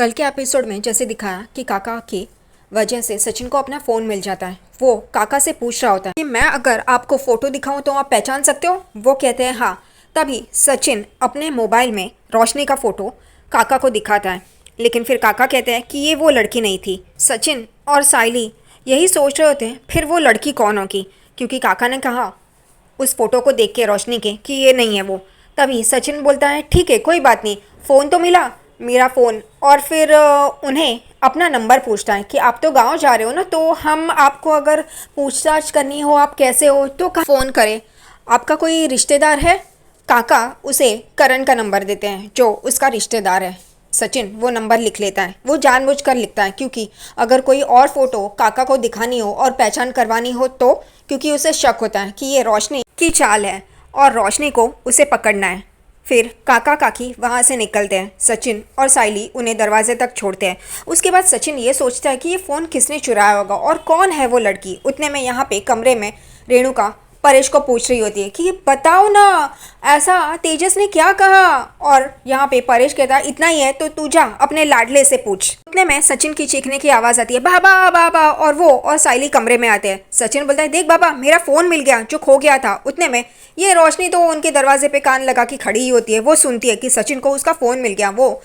कल के एपिसोड में जैसे दिखाया कि काका की वजह से सचिन को अपना फ़ोन मिल जाता है। वो काका से पूछ रहा होता है कि मैं अगर आपको फ़ोटो दिखाऊं तो आप पहचान सकते हो। वो कहते हैं हाँ। तभी सचिन अपने मोबाइल में रोशनी का फ़ोटो काका को दिखाता है, लेकिन फिर काका कहते हैं कि ये वो लड़की नहीं थी। सचिन और साइली यही सोच रहे होते हैं फिर वो लड़की कौन होगी, क्योंकि काका ने कहा उस फोटो को देख के रोशनी के कि ये नहीं है वो। तभी सचिन बोलता है ठीक है कोई बात नहीं, फ़ोन तो मिला मेरा फ़ोन। और फिर उन्हें अपना नंबर पूछता है कि आप तो गांव जा रहे हो ना, तो हम आपको अगर पूछताछ करनी हो आप कैसे हो तो फ़ोन करें, आपका कोई रिश्तेदार है। काका उसे करण का नंबर देते हैं जो उसका रिश्तेदार है। सचिन वो नंबर लिख लेता है, वो जानबूझकर लिखता है क्योंकि अगर कोई और फोटो काका को दिखानी हो और पहचान करवानी हो तो, क्योंकि उसे शक होता है कि ये रोशनी की चाल है और रोशनी को उसे पकड़ना है। फिर काका काकी वहाँ से निकलते हैं। सचिन और साइली उन्हें दरवाजे तक छोड़ते हैं। उसके बाद सचिन ये सोचता है कि ये फ़ोन किसने चुराया होगा और कौन है वो लड़की। उतने में यहाँ पे कमरे में रेणुका परेश को पूछ रही होती है कि बताओ ना ऐसा तेजस ने क्या कहा। और यहाँ पे परेश कहता है इतना ही है तो तू जा अपने लाडले से पूछ। उतने में सचिन की चीखने की आवाज़ आती है बाबा बाबा, और वो और साइली कमरे में आते हैं। सचिन बोलता है देख बाबा मेरा फ़ोन मिल गया जो खो गया था। उतने में ये रोशनी तो उनके दरवाजे पे कान लगा के खड़ी ही होती है। वो सुनती है कि सचिन को उसका फ़ोन मिल गया। वो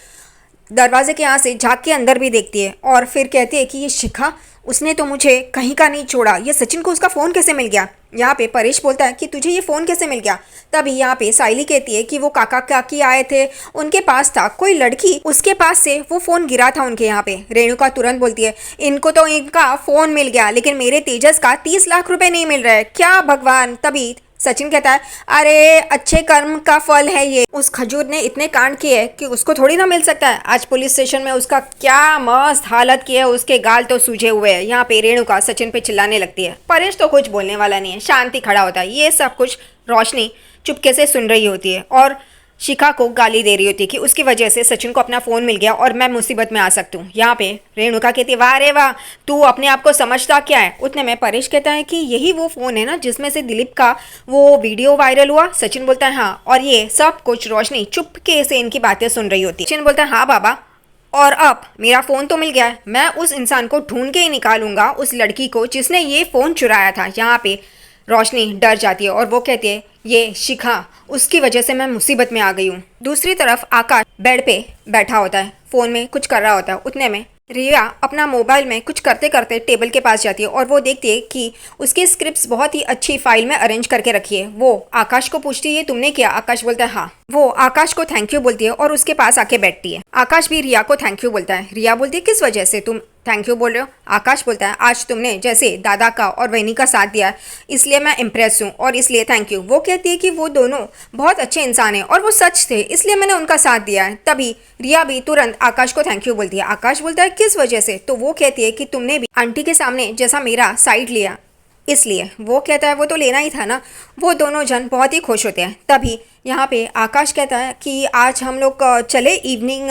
दरवाजे के यहाँ से झाँक के अंदर भी देखती है और फिर कहती है कि ये शिखा उसने तो मुझे कहीं का नहीं छोड़ा, ये सचिन को उसका फ़ोन कैसे मिल गया। यहाँ पे परेश बोलता है कि तुझे ये फ़ोन कैसे मिल गया। तभी यहाँ पे साइली कहती है कि वो काका काकी आए थे, उनके पास था कोई लड़की, उसके पास से वो फ़ोन गिरा था उनके यहाँ पे। रेणुका तुरंत बोलती है इनको तो इनका फ़ोन मिल गया लेकिन मेरे तेजस का 30 लाख रुपए नहीं मिल रहा है, क्या भगवान। तभी सचिन कहता है अरे अच्छे कर्म का फल है ये, उस खजूर ने इतने कांड किए कि उसको थोड़ी ना मिल सकता है। आज पुलिस स्टेशन में उसका क्या मस्त हालत की है, उसके गाल तो सूजे हुए हैं। यहाँ पे रेणुका सचिन पे चिल्लाने लगती है। परेश तो कुछ बोलने वाला नहीं है, शांति खड़ा होता है। ये सब कुछ रोशनी चुपके से सुन रही होती है और शिखा को गाली दे रही होती है कि उसकी वजह से सचिन को अपना फ़ोन मिल गया और मैं मुसीबत में आ सकती हूँ। यहाँ पे रेणुका कहती है वाह रे वाह, तू अपने आप को समझता क्या है। उतने में परेश कहता है कि यही वो फ़ोन है ना जिसमें से दिलीप का वो वीडियो वायरल हुआ। सचिन बोलता है हाँ, और ये सब कुछ रोशनी चुपके से इनकी बातें सुन रही होती है। सचिन बोलता है हाँ बाबा, और अब मेरा फ़ोन तो मिल गया है, मैं उस इंसान को ढूंढ के ही निकालूंगा, उस लड़की को जिसने ये फ़ोन चुराया था। यहाँ पे रोशनी डर जाती है और वो कहती है ये शिखा, उसकी वजह से मैं मुसीबत में आ गई हूँ। दूसरी तरफ आकाश बेड पे बैठा होता है, फ़ोन में कुछ कर रहा होता है। उतने में रिया अपना मोबाइल में कुछ करते करते टेबल के पास जाती है और वो देखती है कि उसकी स्क्रिप्ट्स बहुत ही अच्छी फाइल में अरेंज करके रखी है। वो आकाश को पूछती है ये तुमने किया। आकाश बोलता है हाँ। वो आकाश को थैंक यू बोलती है और उसके पास आके बैठती है। आकाश भी रिया को थैंक यू बोलता है। रिया बोलती है किस वजह से तुम थैंक यू बोल रहे हो। आकाश बोलता है आज तुमने जैसे दादा का और वैनी का साथ दिया इसलिए मैं इम्प्रेस हूँ और इसलिए थैंक यू। वो कहती है कि वो दोनों बहुत अच्छे इंसान हैं और वो सच थे इसलिए मैंने उनका साथ दिया है। तभी रिया भी तुरंत आकाश को थैंक यू बोलती है। आकाश बोलता है किस वजह से। तो वो कहती है कि तुमने भी आंटी के सामने जैसा मेरा साइड लिया इसलिए। वो कहता है वो तो लेना ही था ना। वो दोनों जन बहुत ही खुश होते हैं। तभी यहाँ पे आकाश कहता है कि आज हम लोग चले इवनिंग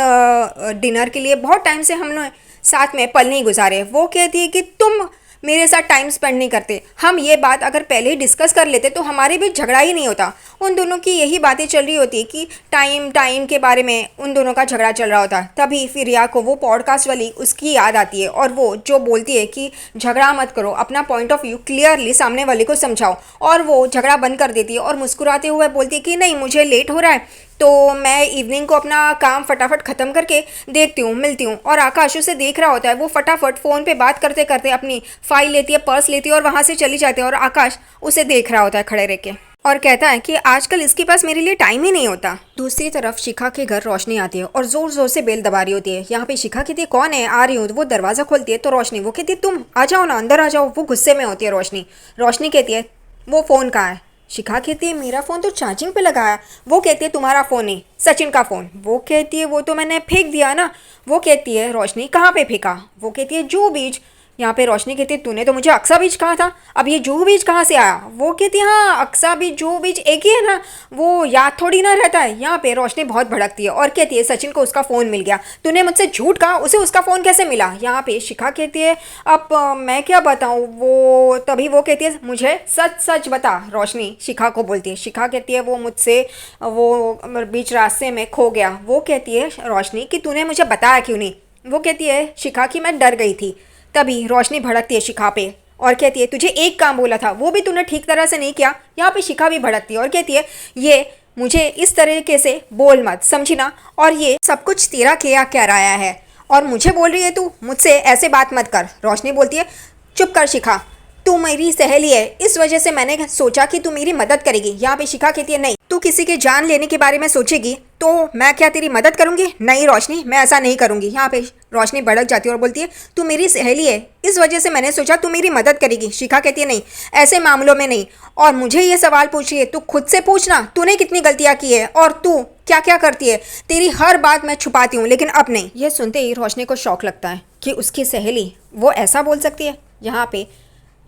डिनर के लिए, बहुत टाइम से हम लोग साथ में पल नहीं गुजारे। वो कहती है कि तुम मेरे साथ टाइम स्पेंड नहीं करते, हम ये बात अगर पहले ही डिस्कस कर लेते तो हमारे बीच झगड़ा ही नहीं होता। उन दोनों की यही बातें चल रही होती कि टाइम के बारे में उन दोनों का झगड़ा चल रहा होता। तभी फिर रिया को वो पॉडकास्ट वाली उसकी याद आती है और वो जो बोलती है कि झगड़ा मत करो, अपना पॉइंट ऑफ व्यू क्लियरली सामने वाले को समझाओ। और वो झगड़ा बंद कर देती है और मुस्कुराते हुए बोलती है कि नहीं मुझे लेट हो रहा है तो मैं इवनिंग को अपना काम फटाफट ख़त्म करके देखती हूँ, मिलती हूँ। और आकाश उसे देख रहा होता है। वो फटाफट फ़ोन पे बात करते करते अपनी फाइल लेती है, पर्स लेती है और वहाँ से चली जाती है। और आकाश उसे देख रहा होता है खड़े रह के और कहता है कि आजकल इसके पास मेरे लिए टाइम ही नहीं होता। दूसरी तरफ शिखा के घर रोशनी आती है और ज़ोर ज़ोर से बेल दबा रही होती है। यहाँ पे शिखा कहती है कौन है, आ रही हूँ। वो दरवाज़ा खोलती है तो रोशनी, वो कहती है तुम आ जाओ ना, अंदर आ जाओ। वो गुस्से में होती है रोशनी। रोशनी कहती है वो फ़ोन कहाँ है। शिखा कहती है मेरा फ़ोन तो चार्जिंग पे लगाया। वो कहती है तुम्हारा फ़ोन नहीं, सचिन का फ़ोन। वो कहती है वो तो मैंने फेंक दिया ना। वो कहती है रोशनी कहाँ पे फेंका। वो कहती है जूहू बीच। यहाँ पे रोशनी कहती है तूने तो मुझे अक्सा बीच कहा था, अब ये जूहू बीच कहाँ से आया। वो कहती है हाँ अक्सा बीच जूहू बीच एक ही है ना, वो याद थोड़ी ना रहता है। यहाँ पे रोशनी बहुत भड़कती है और कहती है सचिन को उसका फ़ोन मिल गया, तूने मुझसे झूठ कहा, उसे उसका फ़ोन कैसे मिला। यहाँ पे शिखा कहती है अब मैं क्या बताऊँ। वो तभी वो कहती है मुझे सच सच बता। रोशनी शिखा को बोलती है। शिखा कहती है वो मुझसे वो बीच रास्ते में खो गया। वो कहती है रोशनी कि तूने मुझे बताया क्यों नहीं। वो कहती है शिखा कि मैं डर गई थी। तभी रोशनी भड़कती है शिखा पे और कहती है तुझे एक काम बोला था वो भी तूने ठीक तरह से नहीं किया। यहाँ पे शिखा भी भड़कती है और कहती है ये मुझे इस तरीके से बोल मत, समझी ना, और ये सब कुछ तेरा किया कह रहा है और मुझे बोल रही है तू, मुझसे ऐसे बात मत कर। रोशनी बोलती है चुप कर शिखा, तू मेरी सहेली है, इस वजह से मैंने सोचा कि तू मेरी मदद करेगी। यहाँ पे शिखा कहती है नहीं, तू किसी की जान लेने के बारे में सोचेगी तो मैं क्या तेरी मदद करूंगी? नहीं रोशनी, मैं ऐसा नहीं करूंगी। यहाँ पे रोशनी भड़क जाती है और बोलती है तू मेरी सहेली है, इस वजह से मैंने सोचा तू मेरी मदद करेगी। शिखा कहती है नहीं, ऐसे मामलों में नहीं, और मुझे ये सवाल पूछिए तू खुद से पूछना, तूने कितनी गलतियां की है और तू क्या क्या करती है। तेरी हर बात मैं छुपाती हूँ लेकिन अब नहीं। यह सुनते ही रोशनी को शौक लगता है कि उसकी सहेली वो ऐसा बोल सकती है। यहाँ पे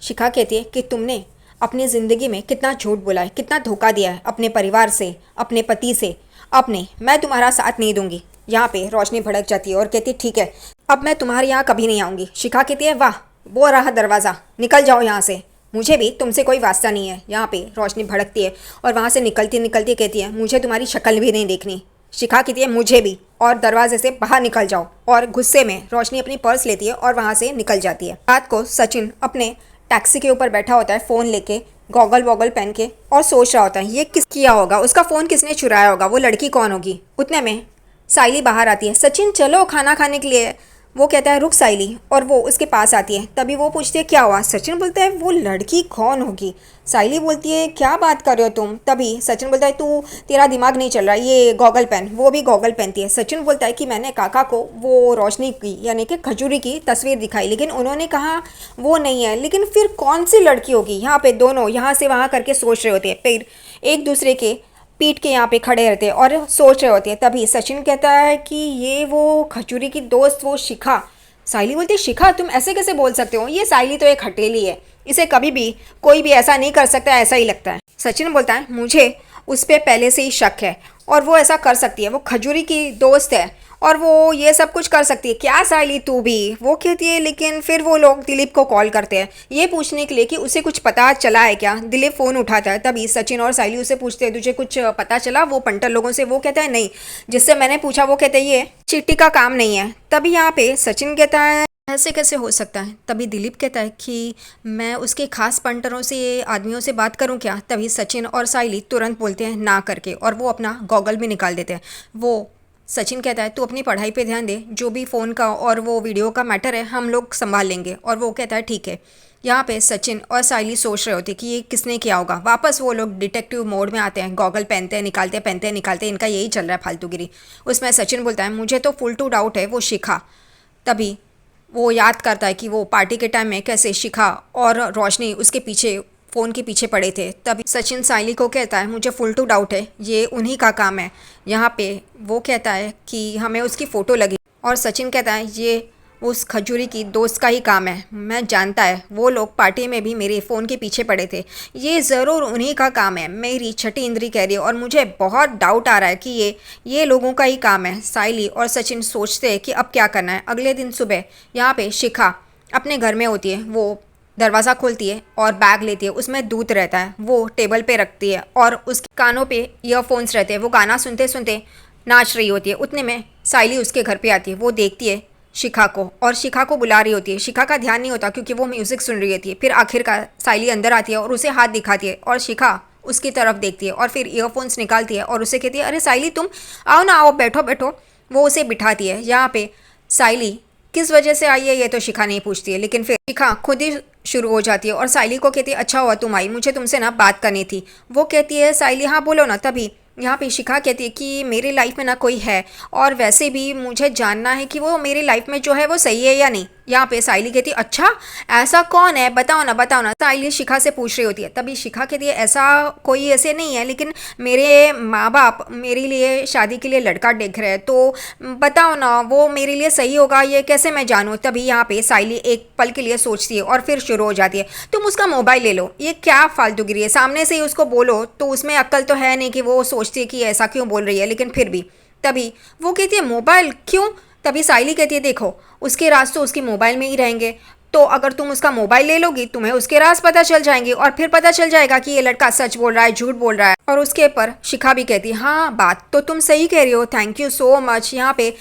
शिखा कहती है कि तुमने अपनी ज़िंदगी में कितना झूठ बोला है, कितना धोखा दिया है अपने परिवार से, अपने पति से। अब नहीं, मैं तुम्हारा साथ नहीं दूंगी। यहाँ पे रोशनी भड़क जाती है और कहती है ठीक है, अब मैं तुम्हारे यहाँ कभी नहीं आऊँगी। शिखा कहती है वाह, वो रहा दरवाज़ा, निकल जाओ यहाँ से, मुझे भी तुमसे कोई वास्ता नहीं है। यहाँ पे रोशनी भड़कती है और वहाँ से निकलती निकलती कहती है मुझे तुम्हारी शक्ल भी नहीं देखनी। शिखा कहती है मुझे भी, और दरवाजे से बाहर निकल जाओ। और गुस्से में रोशनी अपनी पर्स लेती है और वहाँ से निकल जाती है। रात को सचिन अपने टैक्सी के ऊपर बैठा होता है फ़ोन लेके, गॉगल वॉगल पहन के, और सोच रहा होता है ये किस किया होगा, उसका फ़ोन किसने चुराया होगा, वो लड़की कौन होगी। उतने में साइली बाहर आती है, सचिन चलो खाना खाने के लिए। वो कहता है रुक साइली, और वो उसके पास आती है। तभी वो पूछती है क्या हुआ। सचिन बोलता है वो लड़की कौन होगी। साइली बोलती है क्या बात कर रहे हो तुम। तभी सचिन बोलता है तू, तेरा दिमाग नहीं चल रहा, ये गॉगल पहन। वो भी गॉगल पहनती है। सचिन बोलता है कि मैंने काका को वो रोशनी की यानी कि खजूरी की तस्वीर दिखाई, लेकिन उन्होंने कहा वो नहीं है, लेकिन फिर कौन सी लड़की होगी। यहाँ पे दोनों यहाँ से वहाँ करके सोच रहे होते हैं, फिर एक दूसरे के पीठ के यहाँ पे खड़े रहते हैं और सोच रहे होते हैं। तभी सचिन कहता है कि ये वो खजूरी की दोस्त वो शिखा। साइली बोलती है शिखा तुम ऐसे कैसे बोल सकते हो, ये साइली तो एक हटेली है, इसे कभी भी कोई भी ऐसा नहीं कर सकता, ऐसा ही लगता है। सचिन बोलता है मुझे उस पर पहले से ही शक है और वो ऐसा कर सकती है, वो खजूरी की दोस्त है और वो ये सब कुछ कर सकती है। क्या साइली तू भी, वो कहती है। लेकिन फिर वो लोग दिलीप को कॉल करते हैं ये पूछने के लिए कि उसे कुछ पता चला है क्या। दिलीप फ़ोन उठाता है। तभी सचिन और साइली उसे पूछते हैं तुझे कुछ पता चला वो पंटर लोगों से। वो कहता है नहीं, जिससे मैंने पूछा वो कहते हैं ये चिट्ठी का काम नहीं है। तभी यहाँ पे सचिन कहता है ऐसे कैसे हो सकता है। तभी दिलीप कहता है कि मैं उसके खास पंटरों से आदमियों से बात करूं क्या। तभी सचिन और साइली तुरंत बोलते हैं ना करके और वो अपना गॉगल भी निकाल देते हैं। वो सचिन कहता है तू अपनी पढ़ाई पे ध्यान दे, जो भी फ़ोन का और वो वीडियो का मैटर है हम लोग संभाल लेंगे। और वो कहता है ठीक है। यहाँ पे सचिन और साइली सोच रहे होते कि ये किसने किया होगा। वापस वो लोग डिटेक्टिव मोड में आते हैं, गॉगल पहनते हैं, निकालते हैं, पहनते हैं, निकालते हैं, इनका यही चल रहा है फालतूगिरी। उसमें सचिन बोलता है मुझे तो फुल टू डाउट है वो शिखा। तभी वो याद करता है कि वो पार्टी के टाइम में कैसे शिखा और रोशनी उसके पीछे फ़ोन के पीछे पड़े थे। तभी सचिन साइली को कहता है मुझे फुल टू डाउट है ये उन्हीं का काम है। यहाँ पे वो कहता है कि हमें उसकी फ़ोटो लगी और सचिन कहता है ये उस खजूरी की दोस्त का ही काम है, मैं जानता है वो लोग पार्टी में भी मेरे फ़ोन के पीछे पड़े थे, ये ज़रूर उन्हीं का काम है। मेरी छठी इंद्री कह रही है और मुझे बहुत डाउट आ रहा है कि ये लोगों का ही काम है। साइली और सचिन सोचते हैं कि अब क्या करना है। अगले दिन सुबह यहाँ पे शिखा अपने घर में होती है। वो दरवाज़ा खोलती है और बैग लेती है, उसमें दूध रहता है, वो टेबल पे रखती है और उसके कानों पे ईयरफोन्स रहते हैं। वो गाना सुनते सुनते नाच रही होती है। उतने में साइली उसके घर पे आती है। वो देखती है शिखा को और शिखा को बुला रही होती है। शिखा का ध्यान नहीं होता क्योंकि वो म्यूज़िक सुन रही होती है। फिर आखिरकार साइली अंदर आती है और उसे हाथ दिखाती है और शिखा उसकी तरफ देखती है और फिर ईयरफोन्स निकालती है और उसे कहती है अरे साइली तुम आओ ना, आओ बैठो बैठो। वो उसे बिठाती है। यहाँ पे साइली किस वजह से आई है ये तो शिखा नहीं पूछती है, लेकिन फिर शिखा खुद ही शुरू हो जाती है और साइली को कहती है अच्छा हुआ तुम आई, मुझे तुमसे ना बात करनी थी। वो कहती है साइली हाँ बोलो ना। तभी यहाँ पे शिखा कहती है कि मेरी लाइफ में ना कोई है और वैसे भी मुझे जानना है कि वो मेरी लाइफ में जो है वो सही है या नहीं। यहाँ पे साइली कहती है अच्छा ऐसा कौन है, बताओ ना बताओ ना। साइली शिखा से पूछ रही होती है। तभी शिखा कहती है ऐसा कोई ऐसे नहीं है, लेकिन मेरे माँ बाप मेरे लिए शादी के लिए लड़का देख रहे हैं, तो बताओ ना वो मेरे लिए सही होगा ये कैसे मैं जानूँ। तभी यहाँ पे साइली एक पल के लिए सोचती है और फिर शुरू हो जाती है तुम उसका मोबाइल ले लो। ये क्या फालतूगिरी है, सामने से ही उसको बोलो तो उसमें अक्ल तो है नहीं कि वो सोचती है कि ऐसा क्यों बोल रही है, लेकिन फिर भी। तभी वो कहती है मोबाइल क्यों। तभी साइली कहती है देखो उसके राज तो उसके मोबाइल में ही रहेंगे, तो अगर तुम उसका मोबाइल ले लोगी तुम्हें उसके राज पता चल जाएंगे और फिर पता चल जाएगा कि ये लड़का सच बोल रहा है झूठ बोल रहा है। और उसके ऊपर शिखा भी कहती है हाँ बात तो तुम सही कह रही हो, थैंक यू सो मच। यहाँ पे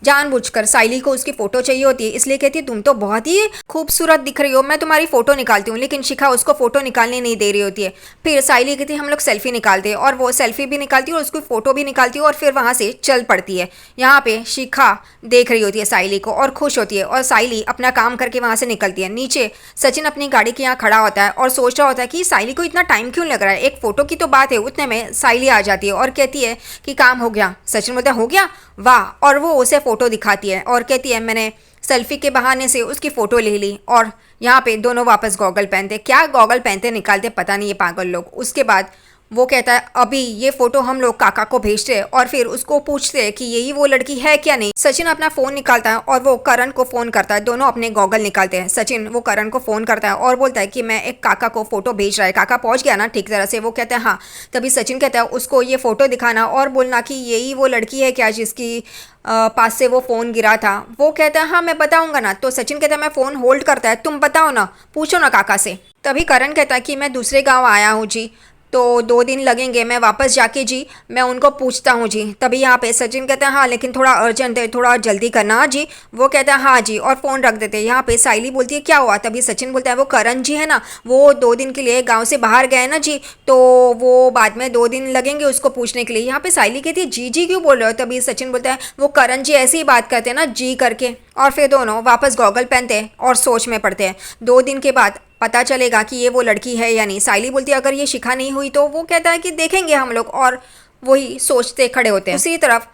जानबूझकर साइली को उसकी फ़ोटो चाहिए होती है, इसलिए कहती है तुम तो बहुत ही खूबसूरत दिख रही हो, मैं तुम्हारी फ़ोटो निकालती हूँ। लेकिन शिखा उसको फ़ोटो निकालने नहीं दे रही होती है। फिर साइली कहती है हम लोग सेल्फी निकालते हैं, और वो सेल्फी भी निकालती है और उसकी फ़ोटो भी निकालती है और फिर वहाँ से चल पड़ती है। यहाँ पे शिखा देख रही होती है साइली को और खुश होती है, और साइली अपना काम करके वहाँ से निकलती है। नीचे सचिन अपनी गाड़ी के यहाँ खड़ा होता है और सोच रहा होता है कि साइली को इतना टाइम क्यों लग रहा है, एक फ़ोटो की तो बात है। उतने में साइली आ जाती है और कहती है कि काम हो गया। सचिन बोलता है हो गया, वाह। और वो उसे फ़ोटो दिखाती है और कहती है मैंने सेल्फी के बहाने से उसकी फ़ोटो ले ली। और यहाँ पे दोनों वापस गॉगल पहनते, क्या गॉगल पहनते निकालते पता नहीं ये पागल लोग। उसके बाद वो कहता है अभी ये फ़ोटो हम लोग काका को भेजते हैं और फिर उसको पूछते हैं कि यही वो लड़की है क्या नहीं। सचिन अपना फ़ोन निकालता है और वो करण को फ़ोन करता है। दोनों अपने गॉगल निकालते हैं। सचिन वो करण को फ़ोन करता है और बोलता है कि मैं एक काका को फ़ोटो भेज रहा है, काका पहुंच गया ना ठीक तरह से। वो कहता है हाँ। तभी सचिन कहता है उसको ये फ़ोटो दिखाना और बोलना कि यही वो लड़की है क्या जिसकी पास से वो फ़ोन गिरा था। वो कहता है हाँ मैं बताऊंगा ना। तो सचिन कहता है मैं फ़ोन होल्ड करता है, तुम बताओ ना, पूछो ना काका से। तभी करण कहता है कि मैं दूसरे गांव आया हूँ जी, तो 2 दिन लगेंगे, मैं वापस जाके जी मैं उनको पूछता हूँ जी। तभी यहाँ पे सचिन कहता है हाँ लेकिन थोड़ा अर्जेंट है, थोड़ा जल्दी करना हाँ जी। वो कहता है हाँ जी और फ़ोन रख देते हैं। यहाँ पे साइली बोलती है क्या हुआ। तभी सचिन बोलता है वो करण जी है ना, वो 2 दिन के लिए गाँव से बाहर गए ना जी, तो वो बाद में 2 दिन लगेंगे उसको पूछने के लिए। यहाँ पे साइली कहती है जी जी क्यों बोल रहे हो। तभी सचिन बोलता है वो करण जी ऐसे ही बात करते हैं ना जी करके। और फिर दोनों वापस गॉगल पहनते हैं और सोच में पड़ते हैं। 2 दिन के बाद पता चलेगा कि ये वो लड़की है या नहीं। साइली बोलती है अगर ये शिखा नहीं हुई तो। वो कहता है कि देखेंगे हम लोग, और वही सोचते खड़े होते हैं। दूसरी तरफ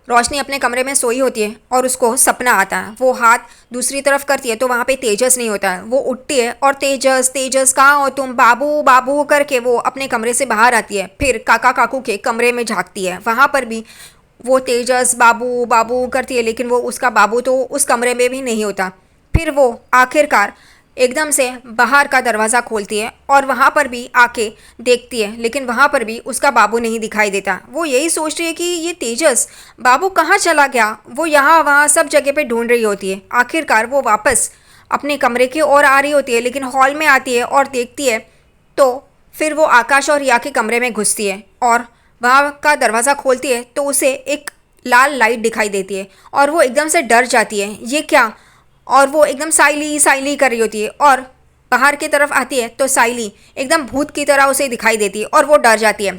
रोशनी अपने कमरे में सोई होती है और उसको सपना आता है। वो हाथ दूसरी तरफ करती है तो वहाँ पे तेजस नहीं होता है। वो उठती है और तेजस तेजस कहाँ हो तुम, बाबू बाबू करके वो अपने कमरे से बाहर आती है। फिर काका काकू के कमरे में झांकती है, वहाँ पर भी वो तेजस बाबू बाबू करती है, लेकिन वो उसका बाबू तो उस कमरे में भी नहीं होता। फिर वो आखिरकार एकदम से बाहर का दरवाज़ा खोलती है और वहाँ पर भी आके देखती है, लेकिन वहाँ पर भी उसका बाबू नहीं दिखाई देता। वो यही सोच रही है कि ये तेजस बाबू कहाँ चला गया। वो यहाँ वहाँ सब जगह पे ढूंढ रही होती है। आखिरकार वो वापस अपने कमरे की ओर आ रही होती है, लेकिन हॉल में आती है और देखती है तो फिर वो आकाश और रिया के कमरे में घुसती है और वहाँ का दरवाज़ा खोलती है तो उसे एक लाल लाइट दिखाई देती है और वो एकदम से डर जाती है, ये क्या। और वो एकदम साइली साइली कर रही होती है और बाहर की तरफ आती है तो साइली एकदम भूत की तरह उसे दिखाई देती है और वो डर जाती है।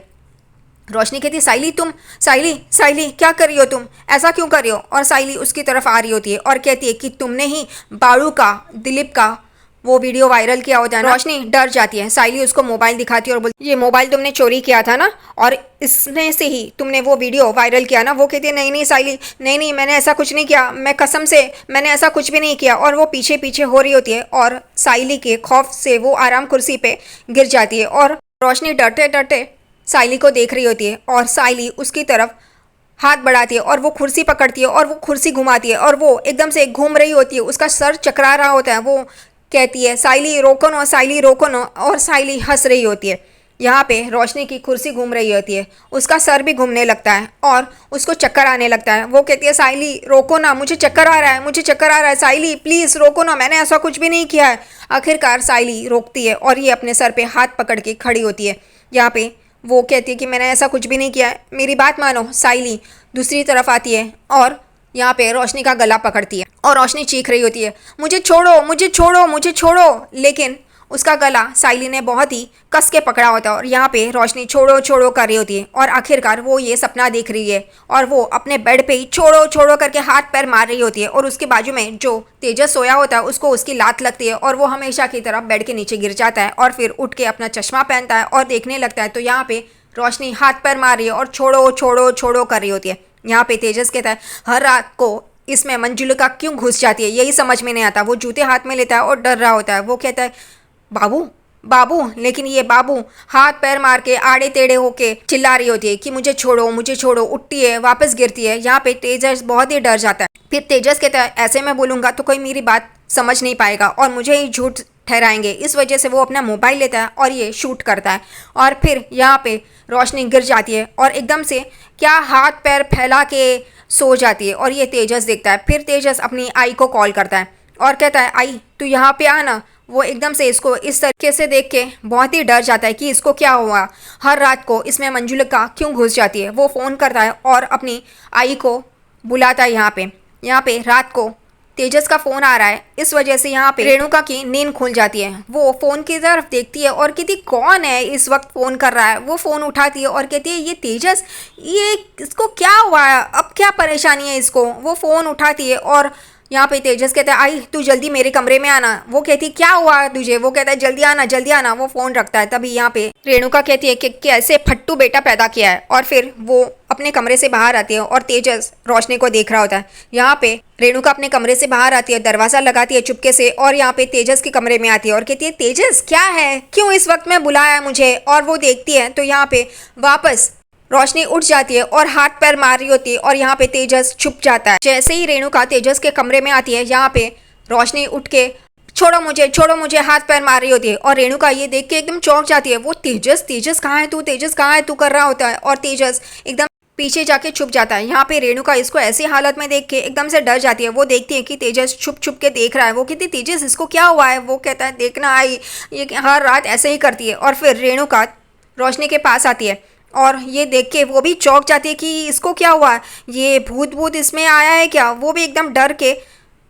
रोशनी कहती है साइली तुम, साइली साइली क्या कर रही हो तुम, ऐसा क्यों कर रही हो। और साइली उसकी तरफ आ रही होती है और कहती है कि तुमने ही बाड़ू का, दिलीप का वो वीडियो वायरल किया होता है ना। रोशनी डर जाती है। साइली उसको मोबाइल दिखाती है और बोलती ये मोबाइल तुमने चोरी किया था ना, और इसमें से ही तुमने वो वीडियो वायरल किया ना। वो कहती है नहीं नहीं साइली, नहीं नहीं मैंने ऐसा कुछ नहीं किया, मैं कसम से मैंने ऐसा कुछ भी नहीं किया। और वो पीछे पीछे हो रही होती है और साइली के खौफ से वो आराम कुर्सी पे गिर जाती है और रोशनी डरते डरते साइली को देख रही होती है और साइली उसकी तरफ हाथ बढ़ाती है और वो कुर्सी पकड़ती है और वो कुर्सी घुमाती है और वो एकदम से घूम रही होती है, उसका सर चकरा रहा होता है। वो कहती है साइली रोको ना, साइली रोको ना, और साइली हंस रही होती है। यहाँ पे रोशनी की कुर्सी घूम रही होती है, उसका सर भी घूमने लगता है और उसको चक्कर आने लगता है। वो कहती है साइली रोको ना, मुझे चक्कर आ रहा है, मुझे चक्कर आ रहा है, साइली प्लीज़ रोको ना, मैंने ऐसा कुछ भी नहीं किया है। आखिरकार साइली रोकती है और ये अपने सर पे हाथ पकड़ के खड़ी होती है। यहाँ पे वो कहती है कि मैंने ऐसा कुछ भी नहीं किया है, मेरी बात मानो। साइली दूसरी तरफ आती है और यहाँ पे रोशनी का गला पकड़ती है और रोशनी चीख रही होती है मुझे छोड़ो मुझे छोड़ो मुझे छोड़ो, लेकिन उसका गला साइली ने बहुत ही कस के पकड़ा होता है और यहाँ पे रोशनी छोड़ो छोड़ो कर रही होती है। और आखिरकार वो ये सपना देख रही है और वो अपने बेड पे ही छोड़ो छोड़ो करके हाथ पैर मार रही होती है और उसके बाजू में जो तेजस सोया होता है उसको उसकी लात लगती है और वो हमेशा की तरह बेड के नीचे गिर जाता है और फिर उठ के अपना चश्मा पहनता है और देखने लगता है तो यहाँ पे रोशनी हाथ पैर मार रही है और छोड़ो छोड़ो छोड़ो कर रही होती है। यहाँ पे तेजस कहता है हर रात को इसमें मंजुलिका क्यों घुस जाती है, यही समझ में नहीं आता। वो जूते हाथ में लेता है और डर रहा होता है। वो कहता है बाबू बाबू, लेकिन ये बाबू हाथ पैर मार के आड़े टेढ़े होके चिल्ला रही होती है कि मुझे छोड़ो मुझे छोड़ो, उठती है वापस गिरती है। यहाँ पे तेजस बहुत ही डर जाता है। फिर तेजस कहता है ऐसे मैं बोलूँगा तो कोई मेरी बात समझ नहीं पाएगा और मुझे ही झूठ ठहराएंगे। इस वजह से वो अपना मोबाइल लेता है और ये शूट करता है और फिर यहाँ पे रोशनी गिर जाती है और एकदम से क्या हाथ पैर फैला के सो जाती है और ये तेजस देखता है। फिर तेजस अपनी आई को कॉल करता है और कहता है आई तू यहाँ पे आना। वो एकदम से इसको इस तरीके से देख के बहुत ही डर जाता है कि इसको क्या हुआ, हर रात को इसमें मंजुलिका क्यों घुस जाती है। वो फ़ोन करता है और अपनी आई को बुलाता है यहाँ पे यहाँ पे रात को तेजस का फ़ोन आ रहा है। इस वजह से यहाँ पे रेणुका की नींद खुल जाती है। वो फ़ोन की तरफ देखती है और कहती कौन है इस वक्त फ़ोन कर रहा है। वो फ़ोन उठाती है और कहती है ये तेजस, ये इसको क्या हुआ है, अब क्या परेशानी है इसको। वो फ़ोन उठाती है और यहाँ पे तेजस कहता है आई तू जल्दी मेरे कमरे में आना। वो कहती क्या हुआ है तुझे। वो कहता है जल्दी आना जल्दी आना। वो फ़ोन रखता है। तभी यहाँ पे रेणुका कहती है कि कैसे फट्टू बेटा पैदा किया है। और फिर वो अपने कमरे से बाहर आती है और तेजस रोशनी को देख रहा होता है। यहाँ पे रेणुका अपने कमरे से बाहर आती है, दरवाज़ा लगाती है चुपके से और यहाँ पे तेजस के कमरे में आती है और कहती है तेजस क्या है, क्यों इस वक्त में बुलाया मुझे। और वो देखती है तो यहाँ पे वापस रोशनी उठ जाती है और हाथ पैर मार रही होती है और यहाँ पे तेजस छुप जाता है। जैसे ही रेणुका तेजस के कमरे में आती है, यहाँ पे रोशनी उठ के छोड़ो मुझे हाथ पैर मार रही होती है और रेणुका ये देख के एकदम चौंक जाती है। वो तेजस कहाँ है तू, तेजस कहाँ है तू कर रहा होता है और तेजस एकदम पीछे जाके छुप जाता है। यहाँ पे रेणुका इसको ऐसी हालत में देख के एकदम से डर जाती है। वो देखती है कि तेजस छुप छुप के देख रहा है। वो कहती तेजस इसको क्या हुआ है। वो कहता है देखना आई ये हर रात ऐसे ही करती है। और फिर रेणुका रोशनी के पास आती है और ये देख के वो भी चौंक जाती है कि इसको क्या हुआ, ये भूत इसमें आया है क्या। वो भी एकदम डर के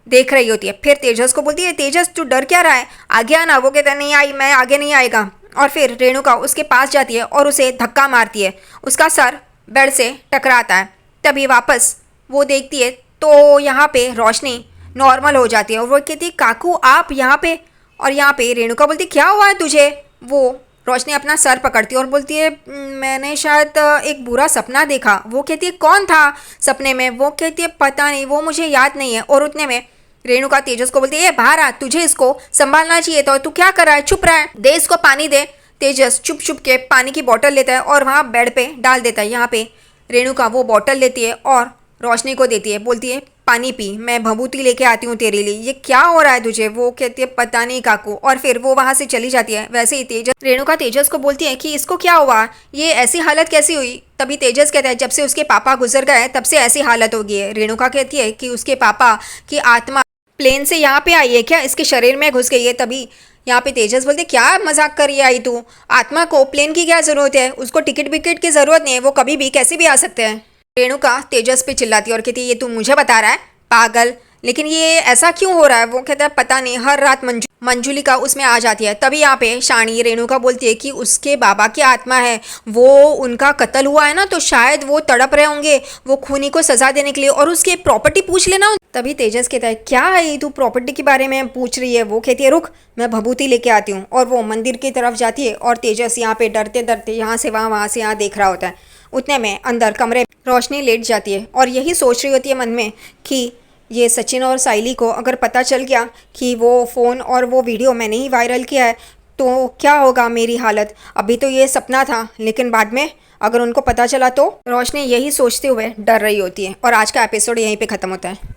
देख रही होती है। फिर तेजस को बोलती है तेजस तू डर क्या रहा है, आगे आना। वो कहता है नहीं आई मैं आगे नहीं आएगा। और फिर रेणुका उसके पास जाती है और उसे धक्का मारती है। उसका सर बेड से टकराता है। तभी वापस वो देखती है तो यहाँ पे रोशनी नॉर्मल हो जाती है और वो कहती है काकू आप यहाँ पे। और यहाँ पे रेणुका बोलती क्या हुआ है तुझे। वो रोशनी अपना सर पकड़ती है और बोलती है मैंने शायद एक बुरा सपना देखा। वो कहती है कौन था सपने में। वो कहती है पता नहीं, वो मुझे याद नहीं है। और उतने में रेणुका तेजस को बोलती है बाहर आ, तुझे इसको संभालना चाहिए। तो तू क्या कर रहा है, चुप रहा है, दे इसको पानी दे। तेजस चुप चुप के पानी की बोतल लेता है और वहाँ बेड पे डाल देता है। यहाँ पे रेणुका वो बोतल लेती है और रोशनी को देती है, बोलती है पानी पी, मैं भभूति लेके आती हूँ तेरे लिए। ये क्या हो रहा है तुझे। वो कहती है पता नहीं काकू। और फिर वो वहाँ से चली जाती है। वैसे ही तेजस रेणुका तेजस को बोलती है कि इसको क्या हुआ, ये ऐसी हालत कैसी हुई। तभी तेजस कहता है जब से उसके पापा गुजर गए तब से ऐसी हालत हो गई है। रेणुका कहती है कि उसके पापा की आत्मा प्लेन से यहाँ पे आई है क्या, इसके शरीर में घुस गई है। तभी यहाँ पे तेजस बोलते क्या मजाक कर आई तू, आत्मा को प्लेन की क्या ज़रूरत है, उसको टिकट विकेट की ज़रूरत नहीं है, वो कभी भी कैसे भी आ सकते हैं। रेणुका तेजस पे चिल्लाती है और कहती है ये तू मुझे बता रहा है पागल, लेकिन ये ऐसा क्यों हो रहा है। वो कहता है पता नहीं, हर रात मंजुलिका उसमें आ जाती है। तभी यहाँ पे शानी रेणुका बोलती है कि उसके बाबा की आत्मा है, वो उनका कत्ल हुआ है ना तो शायद वो तड़प रहे होंगे वो खूनी को सजा देने के लिए और उसकी प्रॉपर्टी पूछ लेना। तभी तेजस कहता है क्या है तू प्रॉपर्टी के बारे में पूछ रही है। वो कहती है रुक मैं भभूति लेके आती हूँ। और वो मंदिर की तरफ जाती है और तेजस यहाँ पे डरते डरते यहाँ से वहाँ से यहाँ देख रहा होता है। उतने में अंदर कमरे रोशनी लेट जाती है और यही सोच रही होती है मन में कि ये सचिन और साइली को अगर पता चल गया कि वो फ़ोन और वो वीडियो मैंने ही वायरल किया है तो क्या होगा मेरी हालत। अभी तो ये सपना था लेकिन बाद में अगर उनको पता चला तो। रोशनी यही सोचते हुए डर रही होती है और आज का एपिसोड यहीं पे ख़त्म होता है।